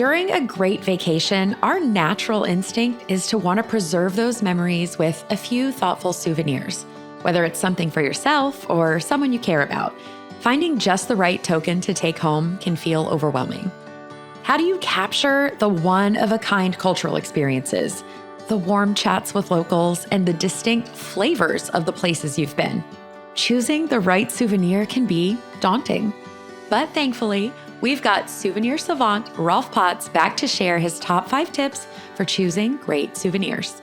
During a great vacation, our natural instinct is to want to preserve those memories with a few thoughtful souvenirs, whether it's something for yourself or someone you care about. Finding just the right token to take home can feel overwhelming. How do you capture the one-of-a-kind cultural experiences, the warm chats with locals, and the distinct flavors of the places you've been? Choosing the right souvenir can be daunting. But thankfully, we've got souvenir savant Rolf Potts back to share his top 5 tips for choosing great souvenirs.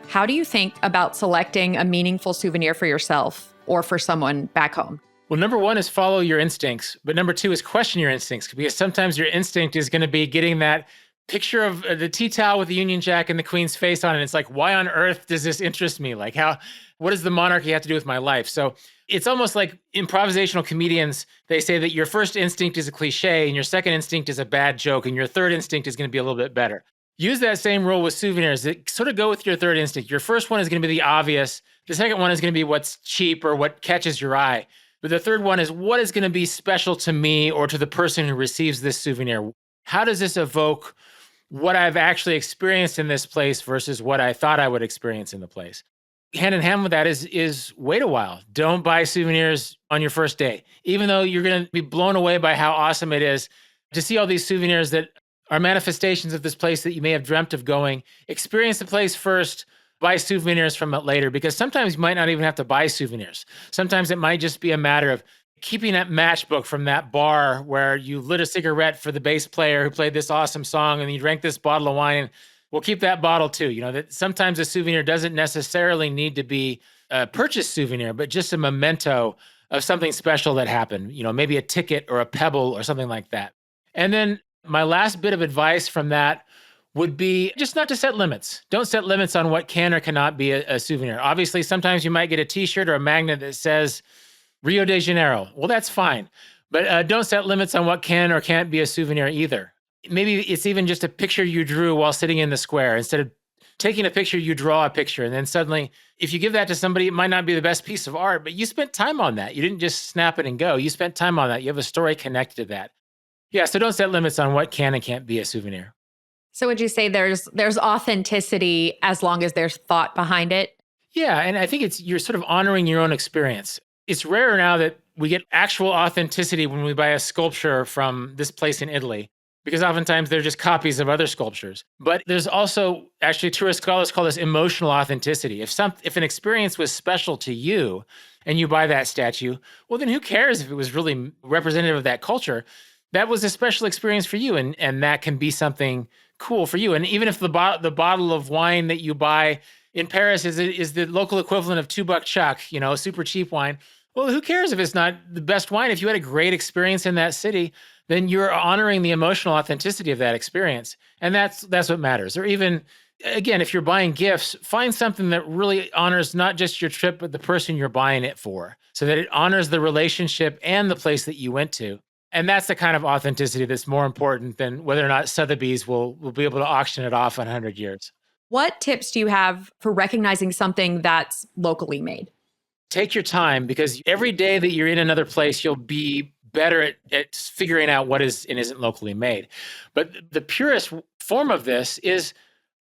How do you think about selecting a meaningful souvenir for yourself or for someone back home? Well, number one is follow your instincts, but number two is question your instincts, because sometimes your instinct is going to be getting that picture of the tea towel with the Union Jack and the Queen's face on it. And it's like, why on earth does this interest me? Like, what does the monarchy have to do with my life? So it's almost like improvisational comedians. They say that your first instinct is a cliche and your second instinct is a bad joke and your third instinct is going to be a little bit better. Use that same rule with souvenirs. Sort of go with your third instinct. Your first one is going to be the obvious. The second one is going to be what's cheap or what catches your eye. But the third one is what is going to be special to me or to the person who receives this souvenir? How does this evoke what I've actually experienced in this place versus what I thought I would experience in the place? Hand in hand with that is wait a while. Don't buy souvenirs on your first day, even though you're going to be blown away by how awesome it is to see all these souvenirs that are manifestations of this place that you may have dreamt of going. Experience the place first, buy souvenirs from it later, because sometimes you might not even have to buy souvenirs. Sometimes it might just be a matter of keeping that matchbook from that bar where you lit a cigarette for the bass player who played this awesome song and you drank this bottle of wine. And we'll keep that bottle too. You know, that sometimes a souvenir doesn't necessarily need to be a purchased souvenir, but just a memento of something special that happened. You know, maybe a ticket or a pebble or something like that. And then my last bit of advice from that would be just not to set limits. Don't set limits on what can or cannot be a souvenir. Obviously, sometimes you might get a t-shirt or a magnet that says Rio de Janeiro. Well, that's fine. But don't set limits on what can or can't be a souvenir either. Maybe it's even just a picture you drew while sitting in the square. Instead of taking a picture, you draw a picture. And then suddenly, if you give that to somebody, it might not be the best piece of art, but you spent time on that. You didn't just snap it and go. You spent time on that. You have a story connected to that. Yeah, so don't set limits on what can and can't be a souvenir. So would you say there's authenticity as long as there's thought behind it? Yeah, and I think you're sort of honoring your own experience. It's rarer now that we get actual authenticity when we buy a sculpture from this place in Italy, because oftentimes they're just copies of other sculptures. But there's also, actually, tourist scholars call this emotional authenticity. If an experience was special to you and you buy that statue, well, then who cares if it was really representative of that culture? That was a special experience for you, and that can be something cool for you. And even if the bottle of wine that you buy in Paris is the local equivalent of $2 Chuck, you know, super cheap wine, well, who cares if it's not the best wine? If you had a great experience in that city, then you're honoring the emotional authenticity of that experience. And that's what matters. Or even, again, if you're buying gifts, find something that really honors not just your trip, but the person you're buying it for, so that it honors the relationship and the place that you went to. And that's the kind of authenticity that's more important than whether or not Sotheby's will be able to auction it off in 100 years. What tips do you have for recognizing something that's locally made? Take your time, because every day that you're in another place, you'll be better at figuring out what is and isn't locally made. But the purest form of this is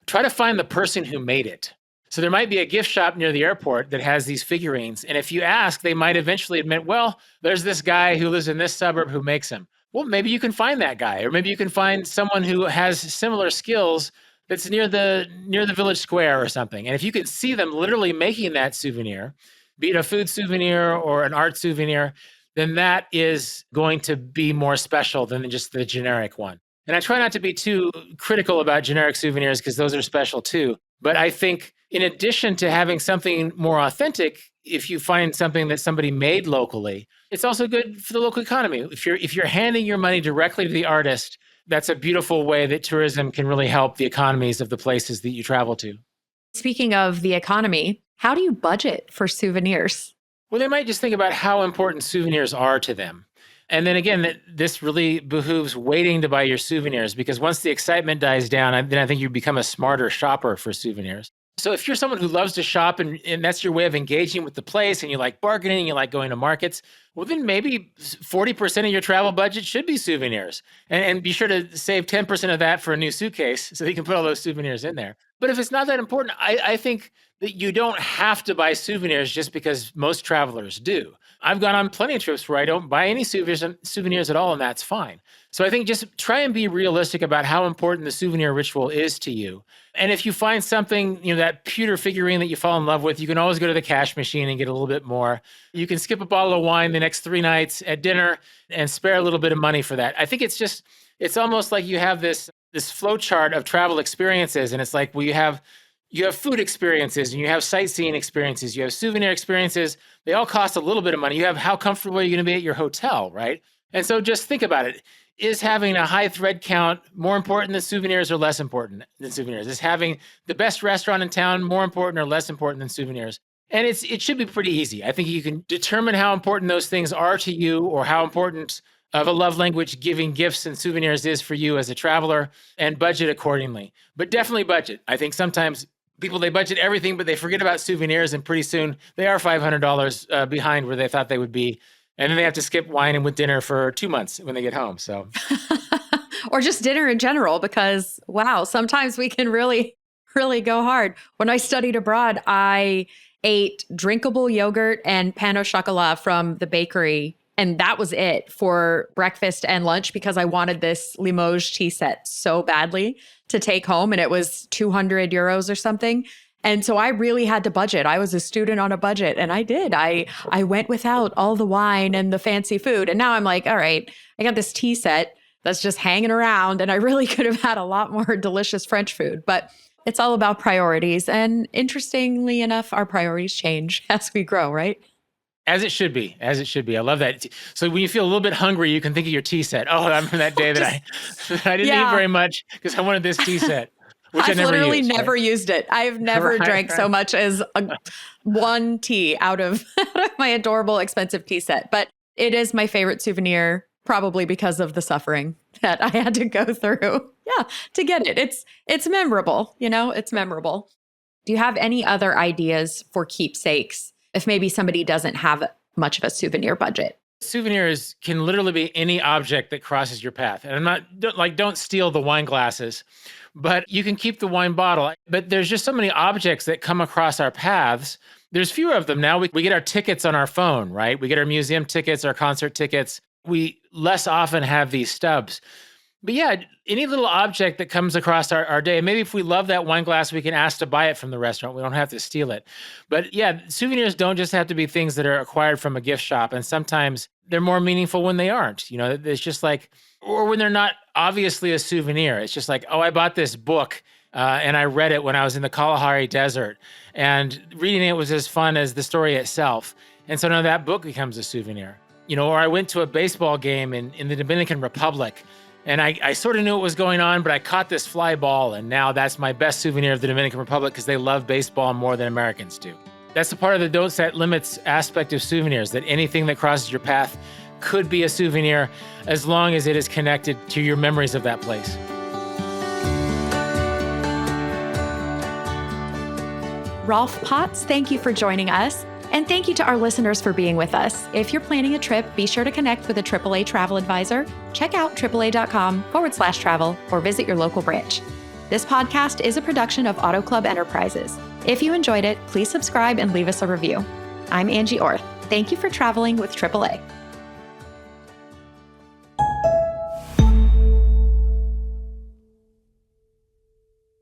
try to find the person who made it. So there might be a gift shop near the airport that has these figurines. And if you ask, they might eventually admit, well, there's this guy who lives in this suburb who makes them. Well, maybe you can find that guy, or maybe you can find someone who has similar skills that's near the village square or something. And if you can see them literally making that souvenir, be it a food souvenir or an art souvenir, then that is going to be more special than just the generic one. And I try not to be too critical about generic souvenirs, because those are special too. But I think in addition to having something more authentic, if you find something that somebody made locally, it's also good for the local economy. If you're handing your money directly to the artist, that's a beautiful way that tourism can really help the economies of the places that you travel to. Speaking of the economy, how do you budget for souvenirs? Well, they might just think about how important souvenirs are to them. And then again, this really behooves waiting to buy your souvenirs, because once the excitement dies down, then I think you become a smarter shopper for souvenirs. So if you're someone who loves to shop and that's your way of engaging with the place and you like bargaining, you like going to markets, well, then maybe 40% of your travel budget should be souvenirs. And be sure to save 10% of that for a new suitcase so you can put all those souvenirs in there. But if it's not that important, I think that you don't have to buy souvenirs just because most travelers do. I've gone on plenty of trips where I don't buy any souvenirs at all, and that's fine. So I think just try and be realistic about how important the souvenir ritual is to you. And if you find something, that pewter figurine that you fall in love with, you can always go to the cash machine and get a little bit more. You can skip a bottle of wine the next 3 nights at dinner and spare a little bit of money for that. I think it's almost like you have this flow chart of travel experiences. And it's like, well, you have food experiences and you have sightseeing experiences, you have souvenir experiences. They all cost a little bit of money. You have how comfortable you're going to be at your hotel, right? And so just think about it. Is having a high thread count more important than souvenirs or less important than souvenirs? Is having the best restaurant in town more important or less important than souvenirs? And it should be pretty easy. I think you can determine how important those things are to you or how important of a love language giving gifts and souvenirs is for you as a traveler and budget accordingly. But definitely budget. I think sometimes people, they budget everything, but they forget about souvenirs, and pretty soon they are $500 behind where they thought they would be. And then they have to skip wine and with dinner for 2 months when they get home. So, or just dinner in general, because wow, sometimes we can really, really go hard. When I studied abroad, I ate drinkable yogurt and pain au chocolat from the bakery. And that was it for breakfast and lunch because I wanted this Limoges tea set so badly to take home. And it was 200 euros or something. And so I really had to budget. I was a student on a budget, and I did. I went without all the wine and the fancy food. And now I'm like, all right, I got this tea set that's just hanging around, and I really could have had a lot more delicious French food. But it's all about priorities. And interestingly enough, our priorities change as we grow, right? As it should be. As it should be. I love that. So when you feel a little bit hungry, you can think of your tea set. Oh, I remember that day that I didn't eat very much because I wanted this tea set. Which I've literally never used it. I've never drank so much as one tea out of my adorable, expensive tea set. But it is my favorite souvenir, probably because of the suffering that I had to go through. Yeah, to get it. It's memorable. It's memorable. Do you have any other ideas for keepsakes if maybe somebody doesn't have much of a souvenir budget? Souvenirs can literally be any object that crosses your path. And don't steal the wine glasses, but you can keep the wine bottle. But there's just so many objects that come across our paths. There's fewer of them now. We get our tickets on our phone, right? We get our museum tickets, our concert tickets. We less often have these stubs. But yeah, any little object that comes across our day, maybe if we love that wine glass, we can ask to buy it from the restaurant. We don't have to steal it. But yeah, souvenirs don't just have to be things that are acquired from a gift shop. And sometimes they're more meaningful when they aren't. It's just like, or when they're not obviously a souvenir. It's just like, oh, I bought this book and I read it when I was in the Kalahari Desert. And reading it was as fun as the story itself. And so now that book becomes a souvenir. Or I went to a baseball game in the Dominican Republic. And I sort of knew what was going on, but I caught this fly ball, and now that's my best souvenir of the Dominican Republic because they love baseball more than Americans do. That's the part of the don't set limits aspect of souvenirs, that anything that crosses your path could be a souvenir as long as it is connected to your memories of that place. Rolf Potts, thank you for joining us. And thank you to our listeners for being with us. If you're planning a trip, be sure to connect with a AAA travel advisor. Check out AAA.com/travel or visit your local branch. This podcast is a production of Auto Club Enterprises. If you enjoyed it, please subscribe and leave us a review. I'm Angie Orth. Thank you for traveling with AAA.